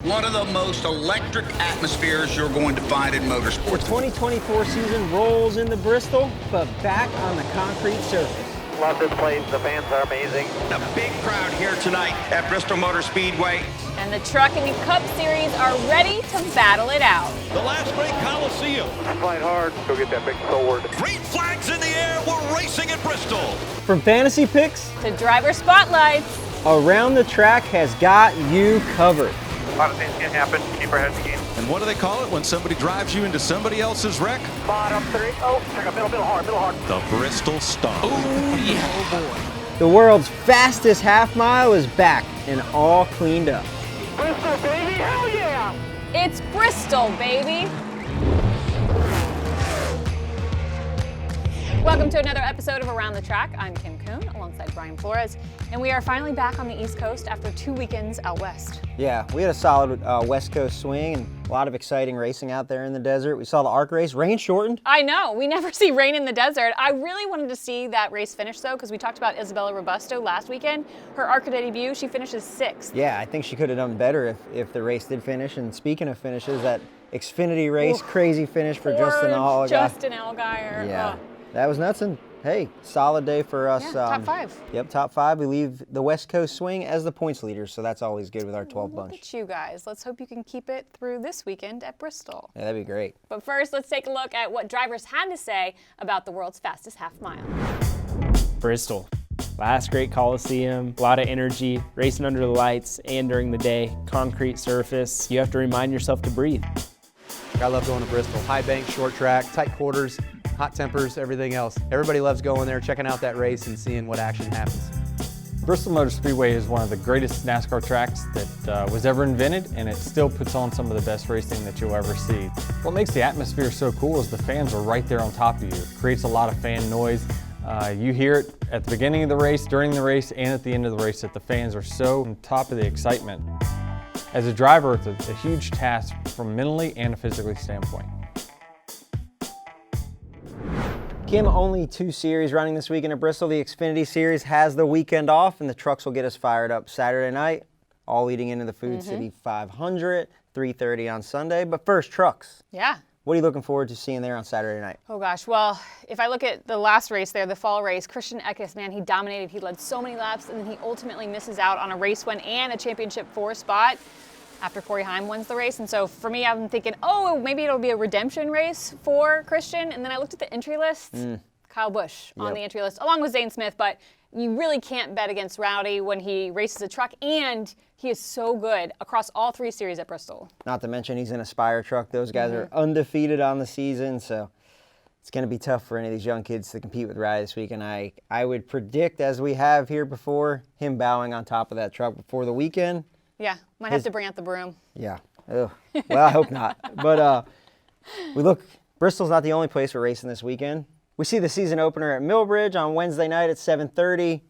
One of the most electric atmospheres you're going to find in motorsports. The 2024 season rolls into Bristol, but back on the concrete surface. Love this place. The fans are amazing. A big crowd here tonight at Bristol Motor Speedway. And the Truck and Cup Series are ready to battle it out. The last great Colosseum. Fight hard. Go get that big sword. Green flags in the air. We're racing at Bristol. From fantasy picks To driver spotlights. Around the Track has got you covered. A lot of things can happen. Keep our heads in the game. And what do they call it when somebody drives you into somebody else's wreck? Bottom three. Oh, check out middle hard. The Bristol Stomp. Oh, yeah. Oh, boy. The world's fastest half mile is back and all cleaned up. Bristol, baby. Hell yeah. It's Bristol, baby. Welcome to another episode of Around the Track. I'm Kim Coon alongside Brian Flores, and we are finally back on the East Coast after 2 weekends out west. Yeah, we had a solid West Coast swing and a lot of exciting racing out there in the desert. We saw the ARC race, rain shortened. I know, we never see rain in the desert. I really wanted to see that race finish though, because we talked about Isabella Robusto last weekend. Her ARCA debut, she finishes 6th. Yeah, I think she could have done better if the race did finish. And speaking of finishes, that Xfinity race, crazy finish for Justin Allgaier. Justin Allgaier. Yeah, Oh. that was nuts. And hey, solid day for us. Yeah, top 5. Yep, top 5. We leave the West Coast swing as the points leaders, so that's always good with our 12 bunch. Look at you guys. Let's hope you can keep it through this weekend at Bristol. Yeah, that'd be great. But first, let's take a look at what drivers had to say about the world's fastest half mile. Bristol. Last great Colosseum, a lot of energy, racing under the lights and during the day, concrete surface. You have to remind yourself to breathe. I love going to Bristol. High bank, short track, tight quarters, hot tempers, everything else. Everybody loves going there, checking out that race and seeing what action happens. Bristol Motor Speedway is one of the greatest NASCAR tracks that was ever invented, and it still puts on some of the best racing that you'll ever see. What makes the atmosphere so cool is the fans are right there on top of you. It creates a lot of fan noise. You hear it at the beginning of the race, during the race, and at the end of the race that the fans are so on top of the excitement. As a driver, it's a huge task from mentally and a physically standpoint. Kim, only 2 series running this weekend at Bristol. The Xfinity Series has the weekend off, and the trucks will get us fired up Saturday night, all leading into the Food City 500, 3:30 on Sunday. But first, trucks. Yeah. What are you looking forward to seeing there on Saturday night? Oh gosh, well, if I look at the last race there, the fall race, Christian Eckes, man, he dominated. He led so many laps, and then he ultimately misses out on a race win and a championship 4 spot after Corey Heim wins the race. And so for me, I'm thinking, oh, maybe it'll be a redemption race for Christian. And then I looked at the entry list, Kyle Busch on the entry list, along with Zane Smith, but you really can't bet against Rowdy when he races a truck, and he is so good across all 3 series at Bristol. Not to mention he's in a Spire truck. Those guys are undefeated on the season, so it's going to be tough for any of these young kids to compete with Rowdy this week. And I would predict, as we have here before, him bowing on top of that truck before the weekend. Yeah, might have to bring out the broom. Yeah. Ugh. Well, I hope not. But Bristol's not the only place we're racing this weekend. We see the season opener at Millbridge on Wednesday night at 7:30.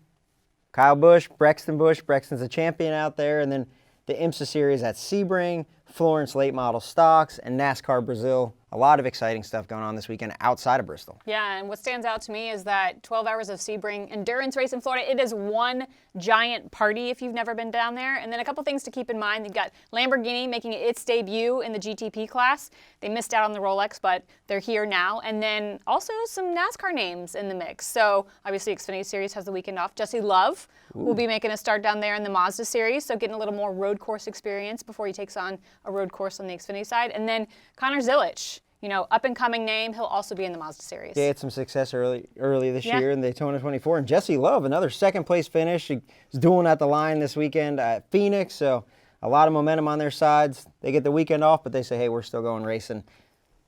Kyle Busch, Brexton Busch. Brexton's a champion out there. And then the IMSA Series at Sebring, Florence Late Model Stocks, and NASCAR Brazil. A lot of exciting stuff going on this weekend outside of Bristol. Yeah, and what stands out to me is that 12 hours of Sebring endurance race in Florida, it is one giant party if you've never been down there. And then a couple things to keep in mind. You've got Lamborghini making its debut in the GTP class. They missed out on the Rolex, but they're here now. And then also some NASCAR names in the mix. So obviously Xfinity Series has the weekend off. Jesse Love will be making a start down there in the Mazda Series, so getting a little more road course experience before he takes on a road course on the Xfinity side. And then Connor Zilic, you know, up-and-coming name. He'll also be in the Mazda Series. He had some success early this year in Daytona 24. And Jesse Love, another second-place finish. He's dueling at the line this weekend at Phoenix, so a lot of momentum on their sides. They get the weekend off, but they say, hey, we're still going racing.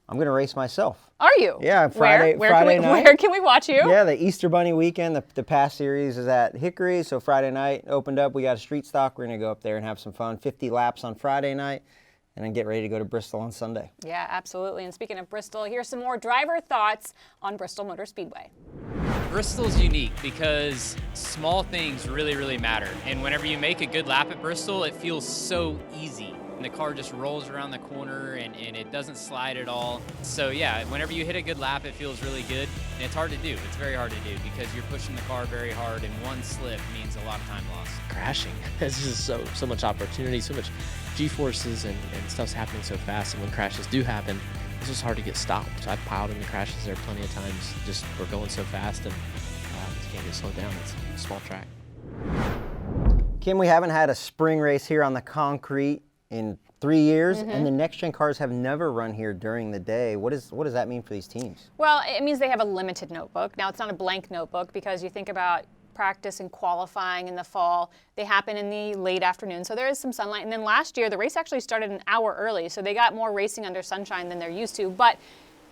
I'm going to race myself. Are you? Yeah, Friday night. Where can we watch you? Yeah, the Easter Bunny weekend. The past series is at Hickory, so Friday night opened up. We got a street stock. We're going to go up there and have some fun. 50 laps on Friday night, and then get ready to go to Bristol on Sunday. Yeah, absolutely. And speaking of Bristol, here's some more driver thoughts on Bristol Motor Speedway. Bristol's unique because small things really, really matter. And whenever you make a good lap at Bristol, it feels so easy. and the car just rolls around the corner and it doesn't slide at all. So yeah, whenever you hit a good lap, it feels really good, and it's hard to do. It's very hard to do because you're pushing the car very hard, and one slip means a lot of time lost. Crashing. There's just so much opportunity, so much G-forces, and stuff's happening so fast, and when crashes do happen, it's just hard to get stopped. I've piled into crashes there plenty of times. Just we're going so fast, and you can't get slowed down. It's a small track. Kim, we haven't had a spring race here on the concrete in 3 years, and the next-gen cars have never run here during the day. What does that mean for these teams? Well, it means they have a limited notebook. Now, it's not a blank notebook because you think about practice and qualifying in the fall. They happen in the late afternoon, so there is some sunlight. And then last year, the race actually started an hour early, so they got more racing under sunshine than they're used to, but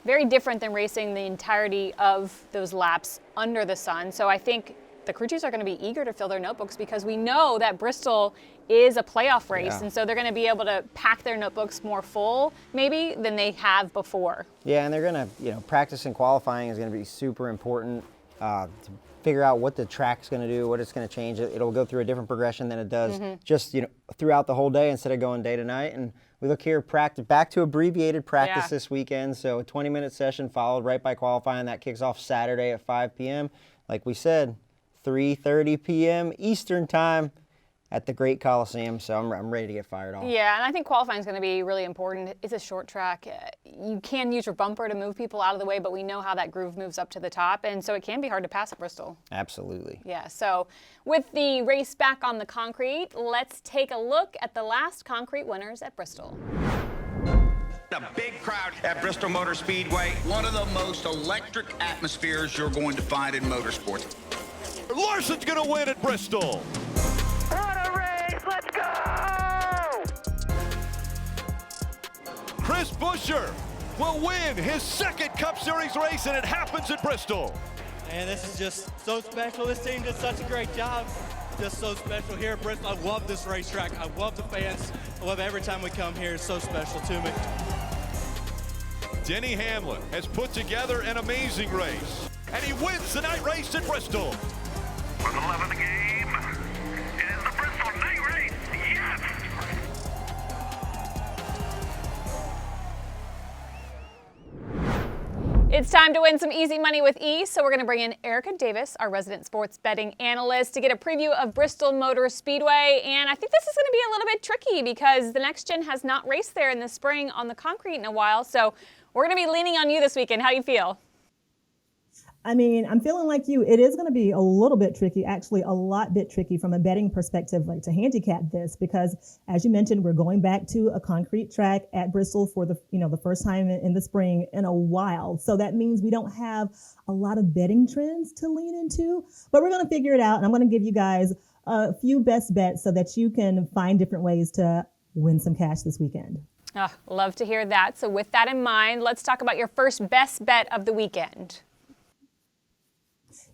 very different than racing the entirety of those laps under the sun. So I think the crew chiefs are going to be eager to fill their notebooks because we know that Bristol is a playoff race, and so they're going to be able to pack their notebooks more full, maybe, than they have before. Yeah, and they're going to, practice and qualifying is going to be super important to figure out what the track's going to do, what it's going to change. It'll go through a different progression than it does just, throughout the whole day instead of going day to night. And we look here, back to abbreviated practice this weekend. So a 20-minute session followed right by qualifying. That kicks off Saturday at 5 p.m. Like we said, 3:30 p.m. Eastern time at the Great Colosseum, so I'm ready to get fired off. Yeah, and I think qualifying is going to be really important. It's a short track. You can use your bumper to move people out of the way, but we know how that groove moves up to the top, and so it can be hard to pass at Bristol. Absolutely. Yeah, so with the race back on the concrete, let's take a look at the last concrete winners at Bristol. A big crowd at Bristol Motor Speedway. One of the most electric atmospheres you're going to find in motorsports. Larson's going to win at Bristol. What a race! Let's go! Chris Buescher will win his second Cup Series race, and it happens at Bristol. And this is just so special. This team did such a great job. Just so special here at Bristol. I love this racetrack. I love the fans. I love every time we come here. It's so special to me. Denny Hamlin has put together an amazing race, and he wins the night race at Bristol. For the love of the game, it is the Bristol night race. Yes! It's time to win some easy money with ease, so we're going to bring in Erica Davis, our resident sports betting analyst, to get a preview of Bristol Motor Speedway. And I think this is going to be a little bit tricky because the next gen has not raced there in the spring on the concrete in a while, so we're going to be leaning on you this weekend. How do you feel? I mean, I'm feeling like you. It is going to be a little bit tricky, actually a lot bit tricky from a betting perspective, like to handicap this, because as you mentioned, we're going back to a concrete track at Bristol for the first time in the spring in a while. So that means we don't have a lot of betting trends to lean into, but we're going to figure it out. And I'm going to give you guys a few best bets so that you can find different ways to win some cash this weekend. Love to hear that. So with that in mind, let's talk about your first best bet of the weekend.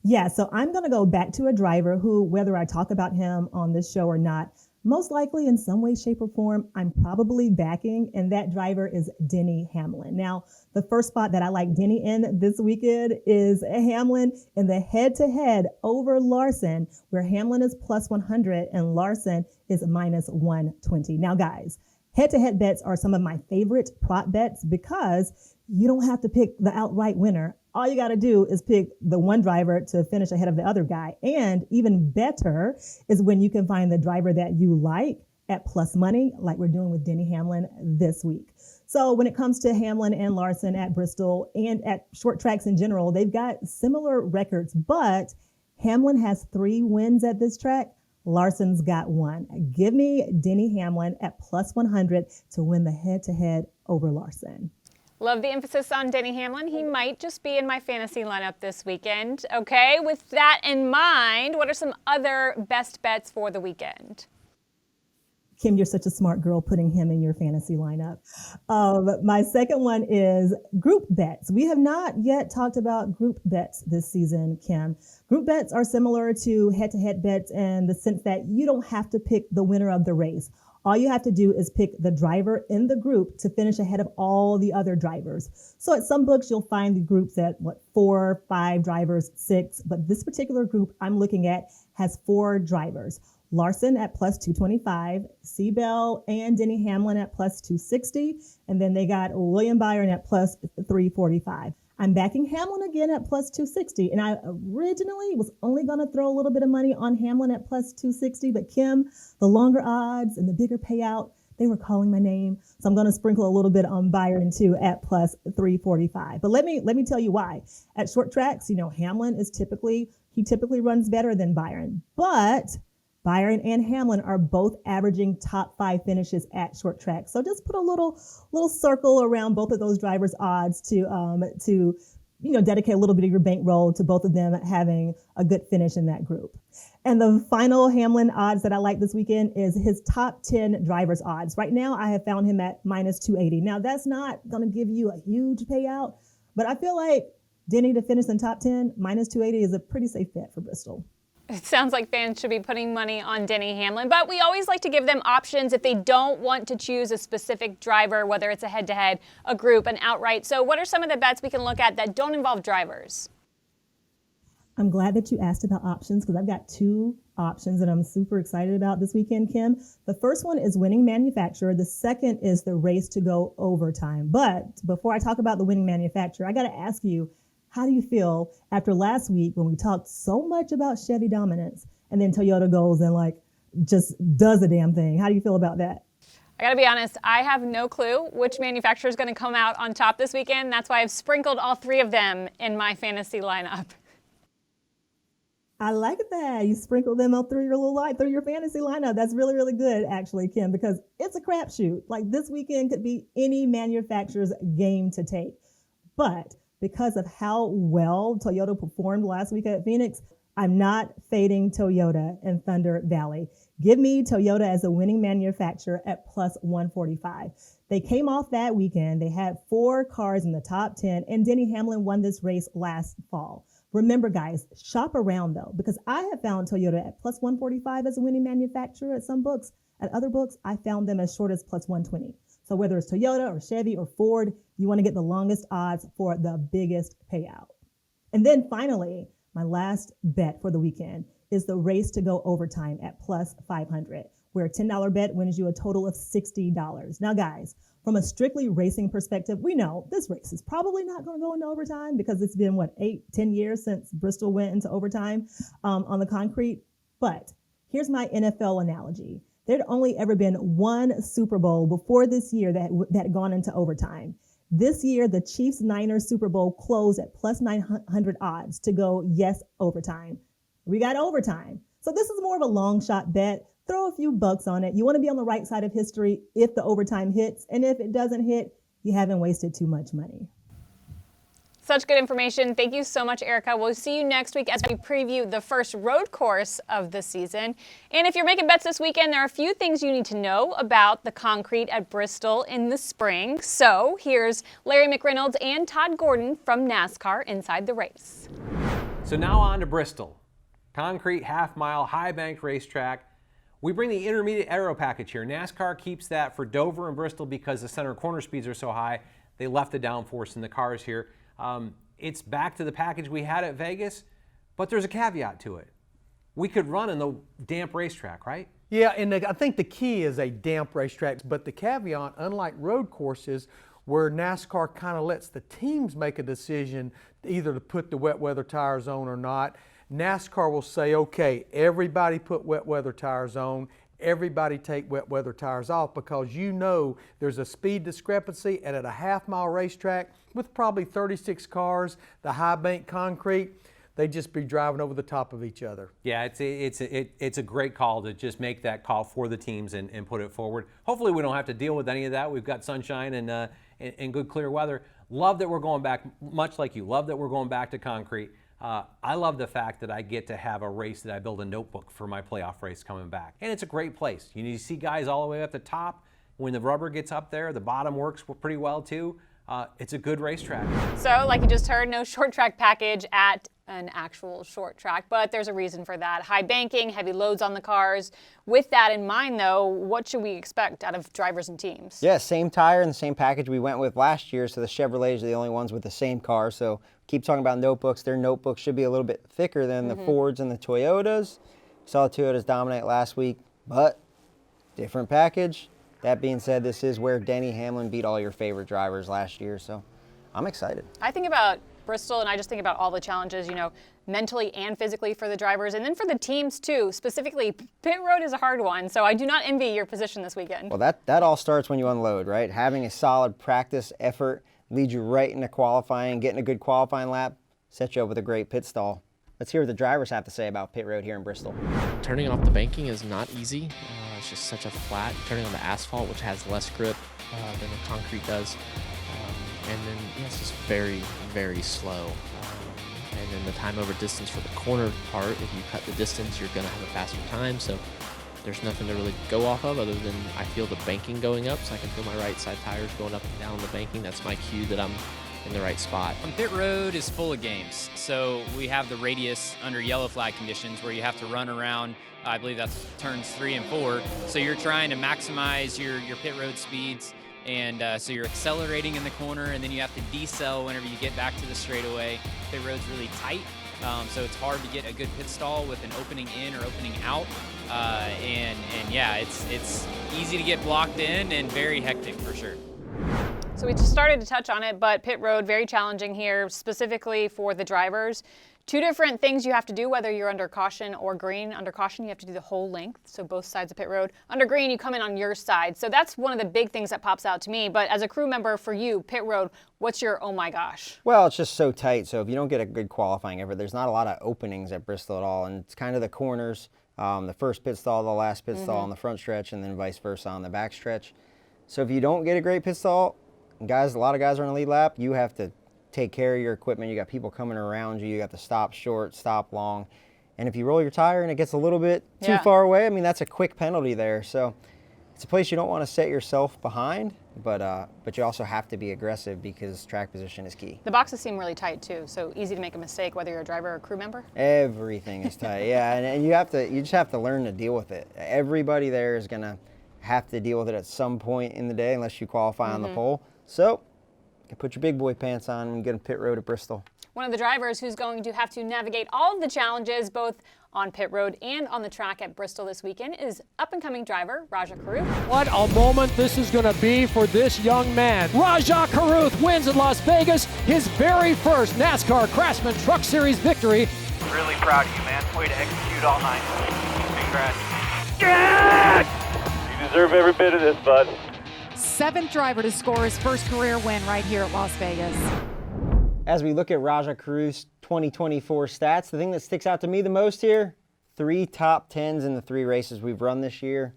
Yeah, so I'm going to go back to a driver who, whether I talk about him on this show or not, most likely in some way, shape, or form, I'm probably backing, and that driver is Denny Hamlin. Now, the first spot that I like Denny in this weekend is Hamlin in the head-to-head over Larson, where Hamlin is plus 100 and Larson is minus 120. Now, guys, head-to-head bets are some of my favorite prop bets because you don't have to pick the outright winner. All you got to do is pick the one driver to finish ahead of the other guy. And even better is when you can find the driver that you like at plus money, like we're doing with Denny Hamlin this week. So when it comes to Hamlin and Larson at Bristol and at short tracks in general, they've got similar records, but Hamlin has 3 wins at this track. Larson's got 1. Give me Denny Hamlin at plus 100 to win the head-to-head over Larson. Love the emphasis on Denny Hamlin. He might just be in my fantasy lineup this weekend. Okay, with that in mind, what are some other best bets for the weekend? Kim, you're such a smart girl putting him in your fantasy lineup. My second one is group bets. We have not yet talked about group bets this season, Kim. Group bets are similar to head-to-head bets in the sense that you don't have to pick the winner of the race. All you have to do is pick the driver in the group to finish ahead of all the other drivers. So at some books, you'll find the groups at 4, 5 drivers, 6. But this particular group I'm looking at has 4 drivers. Larson at plus 225, Seabell and Denny Hamlin at plus 260, and then they got William Byron at plus 345. I'm backing Hamlin again at plus 260, and I originally was only going to throw a little bit of money on Hamlin at plus 260, but Kim, the longer odds and the bigger payout, they were calling my name, so I'm going to sprinkle a little bit on Byron too at plus 345. But let me tell you why. At short tracks, Hamlin is typically runs better than Byron, but Byron and Hamlin are both averaging top 5 finishes at short track. So just put a little circle around both of those drivers' odds to dedicate a little bit of your bankroll to both of them having a good finish in that group. And the final Hamlin odds that I like this weekend is his top 10 drivers' odds. Right now, I have found him at minus 280. Now, that's not going to give you a huge payout, but I feel like Denny to finish in top 10, minus 280 is a pretty safe bet for Bristol. It sounds like fans should be putting money on Denny Hamlin, but we always like to give them options if they don't want to choose a specific driver, whether it's a head-to-head, a group, an outright. So what are some of the bets we can look at that don't involve drivers? I'm glad that you asked about options because I've got 2 options that I'm super excited about this weekend, Kim. The first one is winning manufacturer. The second is the race to go overtime. But before I talk about the winning manufacturer, I got to ask you, how do you feel after last week when we talked so much about Chevy dominance and then Toyota goes and just does a damn thing? How do you feel about that? I gotta be honest, I have no clue which manufacturer is gonna come out on top this weekend. That's why I've sprinkled all 3 of them in my fantasy lineup. I like that. You sprinkle them up through your fantasy lineup. That's really, really good, actually, Kim, because it's a crapshoot. Like this weekend could be any manufacturer's game to take. But because of how well Toyota performed last week at Phoenix, I'm not fading Toyota in Thunder Valley. Give me Toyota as a winning manufacturer at plus 145. They came off that weekend. They had 4 cars in the top 10, and Denny Hamlin won this race last fall. Remember, guys, shop around, though, because I have found Toyota at plus 145 as a winning manufacturer at some books. At other books, I found them as short as plus 120. So whether it's Toyota or Chevy or Ford, you want to get the longest odds for the biggest payout. And then finally, my last bet for the weekend is the race to go overtime at plus 500, where a $10 bet wins you a total of $60. Now, guys, from a strictly racing perspective, we know this race is probably not going to go into overtime because it's been, 8-10 years since Bristol went into overtime on the concrete. But here's my NFL analogy. There'd only ever been 1 Super Bowl before this year that had gone into overtime. This year, the Chiefs-Niners Super Bowl closed at plus 900 odds to go, yes, overtime. We got overtime. So this is more of a long shot bet. Throw a few bucks on it. You want to be on the right side of history if the overtime hits. And if it doesn't hit, you haven't wasted too much money. Such good information. Thank you so much, Erica. We'll see you next week as we preview the first road course of the season. And if you're making bets this weekend, there are a few things you need to know about the concrete at Bristol in the spring. So here's Larry McReynolds and Todd Gordon from NASCAR inside the race. So now on to Bristol. Concrete half-mile, high-banked racetrack. We bring the intermediate aero package here. NASCAR keeps that for Dover and Bristol because the center corner speeds are so high. They left the downforce in the cars here. It's back to the package we had at Vegas, but there's a caveat to it. We could run in the damp racetrack, right? Yeah, and I think the key is a damp racetrack, but the caveat, unlike road courses where NASCAR kind of lets the teams make a decision either to put the wet weather tires on or not, NASCAR will say, okay, everybody put wet weather tires on, everybody take wet weather tires off, because you know there's a speed discrepancy, and at a half-mile racetrack with probably 36 cars, the high bank concrete, they'd just be driving over the top of each other. Yeah, it's a great call to just make that call for the teams and put it forward. Hopefully we don't have to deal with any of that. We've got sunshine and good clear weather. Love that we're going back, much like you, love that we're going back to concrete. I love the fact that I get to have a race that I build a notebook for my playoff race coming back. And it's a great place. You see guys all the way up the top. When the rubber gets up there, the bottom works pretty well too. It's a good racetrack. So, like you just heard, no short track package at an actual short track, but there's a reason for that. High banking, heavy loads on the cars. With that in mind, though, what should we expect out of drivers and teams? Yeah, same tire and the same package we went with last year, so the Chevrolets are the only ones with the same car. So keep talking about notebooks. Their notebooks should be a little bit thicker than the Fords and the Toyotas. Saw the Toyotas dominate last week, but different package. That being said, this is where Denny Hamlin beat all your favorite drivers last year, so I'm excited. I think about Bristol, and I just think about all the challenges, mentally and physically for the drivers, and then for the teams too. Specifically, pit road is a hard one, so I do not envy your position this weekend. Well, that all starts when you unload, right? Having a solid practice effort leads you right into qualifying. Getting a good qualifying lap sets you up with a great pit stall. Let's hear what the drivers have to say about pit road here in Bristol. Turning off the banking is not easy. It's just such a flat. Turning on the asphalt, which has less grip than the concrete does. And then it's just very, very slow. And then the time over distance for the corner part, if you cut the distance, you're going to have a faster time. So there's nothing to really go off of other than I feel the banking going up. So I can feel my right side tires going up and down the banking. That's my cue that I'm in the right spot. Pit road is full of games. So we have the radius under yellow flag conditions where you have to run around, I believe that's turns 3 and 4. So you're trying to maximize your pit road speeds. And so you're accelerating in the corner, and then you have to decel whenever you get back to the straightaway. Pit road's really tight, so it's hard to get a good pit stall with an opening in or opening out. And yeah, it's easy to get blocked in and very hectic for sure. So we just started to touch on it, but pit road, very challenging here, specifically for the drivers. 2 different things you have to do, whether you're under caution or green. Under caution, you have to do the whole length, so both sides of pit road. Under green, you come in on your side. So that's one of the big things that pops out to me. But as a crew member for you, pit road, what's your oh my gosh? Well, it's just so tight, so if you don't get a good qualifying effort, there's not a lot of openings at Bristol at all, and it's kind of the corners, the first pit stall, the last pit stall on the front stretch, and then vice versa on the back stretch. So if you don't get a great pit stall, a lot of guys are on the lead lap, you have to take care of your equipment. You got people coming around you. You got to stop short, stop long. And if you roll your tire and it gets a little bit too far away, I mean, that's a quick penalty there. So it's a place you don't want to set yourself behind, but you also have to be aggressive because track position is key. The boxes seem really tight too, so easy to make a mistake whether you're a driver or a crew member. Everything is tight, yeah, and you just have to learn to deal with it. Everybody there is gonna have to deal with it at some point in the day unless you qualify on the pole. So you can put your big boy pants on and get a pit road at Bristol. One of the drivers who's going to have to navigate all of the challenges, both on pit road and on the track at Bristol this weekend, is up-and-coming driver Rajah Caruth. What a moment this is going to be for this young man. Rajah Caruth wins in Las Vegas, his very first NASCAR Craftsman Truck Series victory. Really proud of you, man. Way to execute all night. Congrats. You deserve every bit of this, bud. 7th driver to score his first career win right here at Las Vegas. As we look at Rajah Caruth's 2024 stats, the thing that sticks out to me the most here, 3 top 10s in the 3 races we've run this year.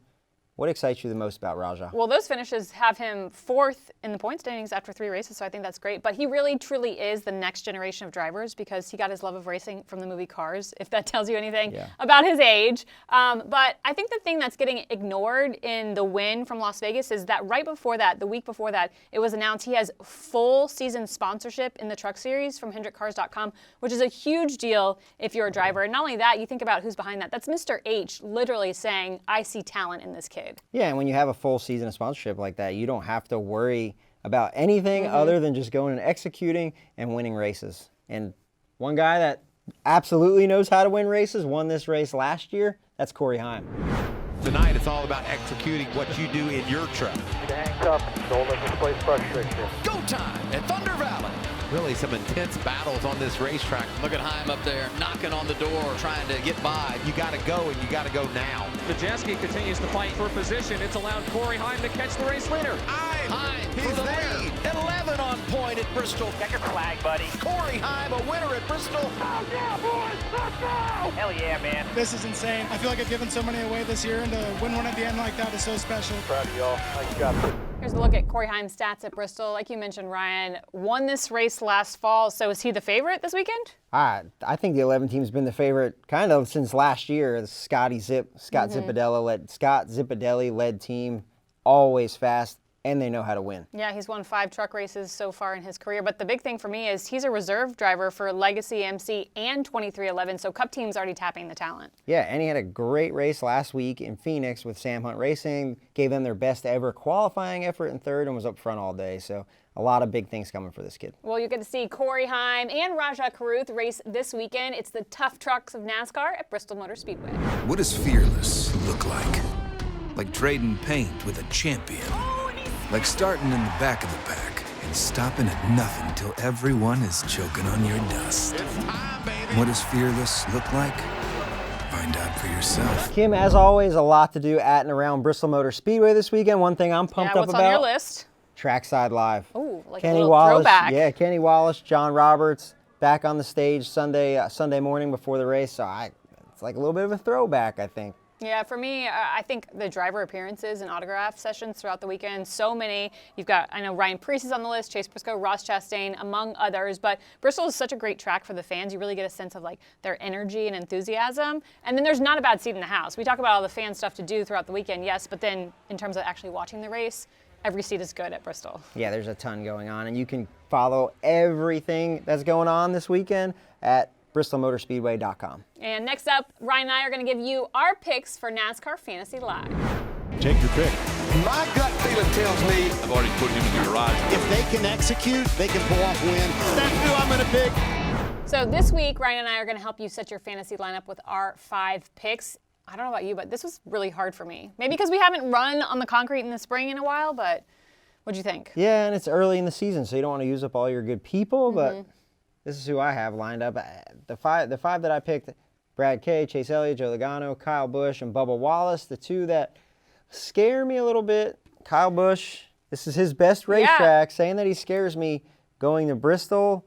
What excites you the most about Rajah? Well, those finishes have him 4th in the point standings after 3 races, so I think that's great. But he really, truly is the next generation of drivers because he got his love of racing from the movie Cars, if that tells you anything about his age. But I think the thing that's getting ignored in the win from Las Vegas is that right before that, the week before that, it was announced he has full season sponsorship in the Truck Series from HendrickCars.com, which is a huge deal if you're a driver. And not only that, you think about who's behind that. That's Mr. H literally saying, I see talent in this kid. Yeah, and when you have a full season of sponsorship like that, you don't have to worry about anything other than just going and executing and winning races. And one guy that absolutely knows how to win races, won this race last year, that's Corey Heim. Tonight, it's all about executing what you do in your truck. Handcuff, don't let this place frustrate you. Go time at Thunder Valley. Really some intense battles on this racetrack. Look at Heim up there, knocking on the door, trying to get by. You got to go, and you got to go now. Majeski continues to fight for position. It's allowed Corey Heim to catch the race leader. Heim He's for the there. lead. 11 on point at Bristol. Check your flag, buddy. Corey Heim, a winner at Bristol. Oh, yeah, boys, let's go! Hell yeah, man. This is insane. I feel like I've given so many away this year, and to win one at the end like that is so special. Proud of y'all. Nice job. Here's a look at Corey Heim's stats at Bristol. Like you mentioned, Ryan, won this race last fall, so is he the favorite this weekend? I think the 11 team's been the favorite kind of since last year. The Scott Zipadelli led team, always fast. and they know how to win. Yeah, he's won 5 truck races so far in his career. But the big thing for me is he's a reserve driver for Legacy MC and 2311. So Cup team's already tapping the talent. Yeah, and he had a great race last week in Phoenix with Sam Hunt Racing. Gave them their best ever qualifying effort in third and was up front all day. So a lot of big things coming for this kid. Well, you get to see Corey Heim and Raja Karuth race this weekend. It's the tough trucks of NASCAR at Bristol Motor Speedway. What does fearless look like? Like trading paint with a champion. Like starting in the back of the pack and stopping at nothing till everyone is choking on your dust. What does fearless look like? Find out for yourself. Kim, as always, a lot to do at and around Bristol Motor Speedway this weekend. One thing I'm pumped up what's about. on your list? Trackside Live. Ooh, like Kenny a little Wallace, throwback. Yeah, Kenny Wallace, John Roberts, back on the stage Sunday morning before the race. So it's like a little bit of a throwback, I think. Yeah, for me, I think the driver appearances and autograph sessions throughout the weekend, so many. You've got, I know Ryan Preece is on the list, Chase Briscoe, Ross Chastain, among others. But Bristol is such a great track for the fans. You really get a sense of like their energy and enthusiasm. And then there's not a bad seat in the house. We talk about all the fan stuff to do throughout the weekend, yes, but then in terms of actually watching the race, every seat is good at Bristol. Yeah, there's a ton going on, and you can follow everything that's going on this weekend at BristolMotorSpeedway.com. And next up, Ryan and I are going to give you our picks for NASCAR Fantasy Live. Take your pick. My gut feeling tells me I've already put him in the garage. If they can execute, they can pull off win. That's who I'm going to pick. So this week, Ryan and I are going to help you set your fantasy lineup with our 5 picks. I don't know about you, but this was really hard for me. Maybe because we haven't run on the concrete in the spring in a while, but what'd you think? Yeah, and it's early in the season, so you don't want to use up all your good people, but this is who I have lined up. The five that I picked, Brad Kay, Chase Elliott, Joe Logano, Kyle Busch, and Bubba Wallace. The 2 that scare me a little bit, Kyle Busch, this is his best racetrack. Saying that he scares me going to Bristol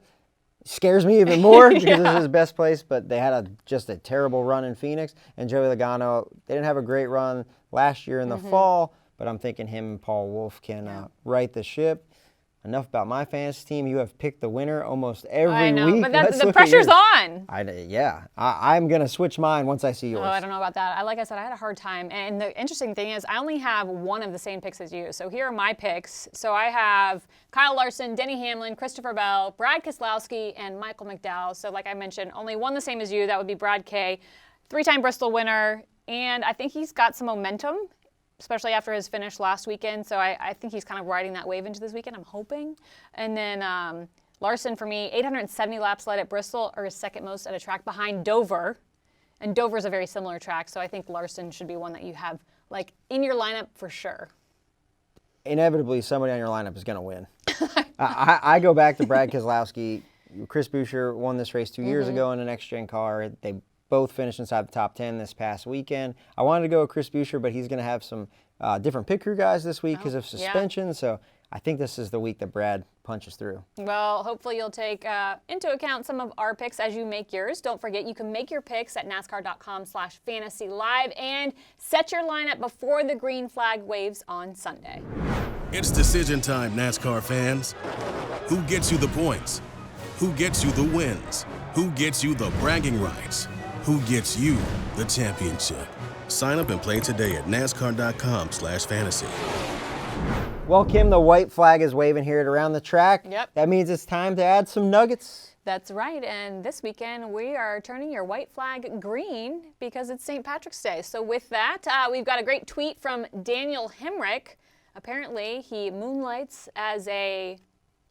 scares me even more because this is his best place, but they had just a terrible run in Phoenix. And Joey Logano, they didn't have a great run last year in the fall, but I'm thinking him and Paul Wolfe can right the ship. Enough about my fantasy team. You have picked the winner almost every I know, week. but the pressure's on. I'm going to switch mine once I see yours. Oh, I don't know about that. Like I said, I had a hard time. And the interesting thing is I only have one of the same picks as you. So here are my picks. So I have Kyle Larson, Denny Hamlin, Christopher Bell, Brad Keselowski, and Michael McDowell. So like I mentioned, only one the same as you. That would be Brad Kay, 3-time Bristol winner. And I think he's got some momentum, especially after his finish last weekend. So I think he's kind of riding that wave into this weekend, I'm hoping. And then Larson, for me, 870 laps led at Bristol, or his second most at a track behind Dover. And Dover's a very similar track, so I think Larson should be one that you have like in your lineup for sure. Inevitably, somebody on your lineup is going to win. I go back to Brad Keselowski. Chris Buescher won this race 2 years ago in an next-gen car. They both finished inside the top 10 this past weekend. I wanted to go with Chris Buescher, but he's going to have some different pit crew guys this week because of suspension. So I think this is the week that Brad punches through. Well, hopefully you'll take into account some of our picks as you make yours. Don't forget, you can make your picks at NASCAR.com/fantasylive and set your lineup before the green flag waves on Sunday. It's decision time, NASCAR fans. Who gets you the points? Who gets you the wins? Who gets you the bragging rights? Who gets you the championship? Sign up and play today at NASCAR.com/fantasy. Well, Kim, the white flag is waving here at around the track. Yep. That means it's time to add some nuggets. That's right, and this weekend we are turning your white flag green because it's St. Patrick's Day. So with that, we've got a great tweet from Daniel Hemrick. Apparently, he moonlights as a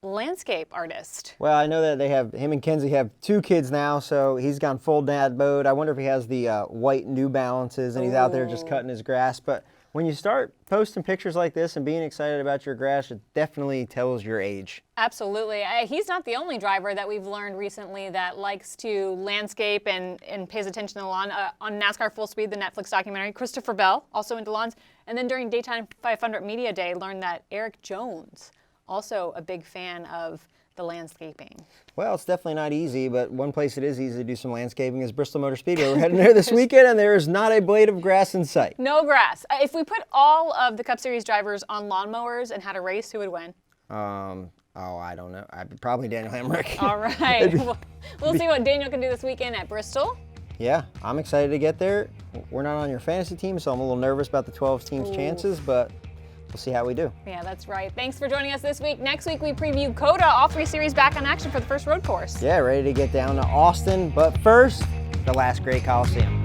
landscape artist. Well, I know that him and Kenzie have 2 kids now, so he's gone full dad mode. I wonder if he has the white New Balances and he's out there just cutting his grass. But when you start posting pictures like this and being excited about your grass, it definitely tells your age. Absolutely. He's not the only driver that we've learned recently that likes to landscape and pays attention to the lawn. On NASCAR Full Speed, the Netflix documentary, Christopher Bell, also into lawns. And then during Daytime 500 Media Day, learned that Eric Jones, also a big fan of the landscaping. Well, it's definitely not easy, but one place it is easy to do some landscaping is Bristol Motor Speedway. We're heading there this weekend, and there is not a blade of grass in sight. No grass. If we put all of the Cup Series drivers on lawnmowers and had a race, who would win? I don't know. Probably Daniel Hemrick. All right. We'll see what Daniel can do this weekend at Bristol. Yeah, I'm excited to get there. We're not on your fantasy team, so I'm a little nervous about the 12 teams' chances, but We'll see how we do. Yeah, that's right. Thanks for joining us this week. Next week, we preview COTA, all 3 series back on action for the first road course. Yeah, ready to get down to Austin. But first, the last great Colosseum.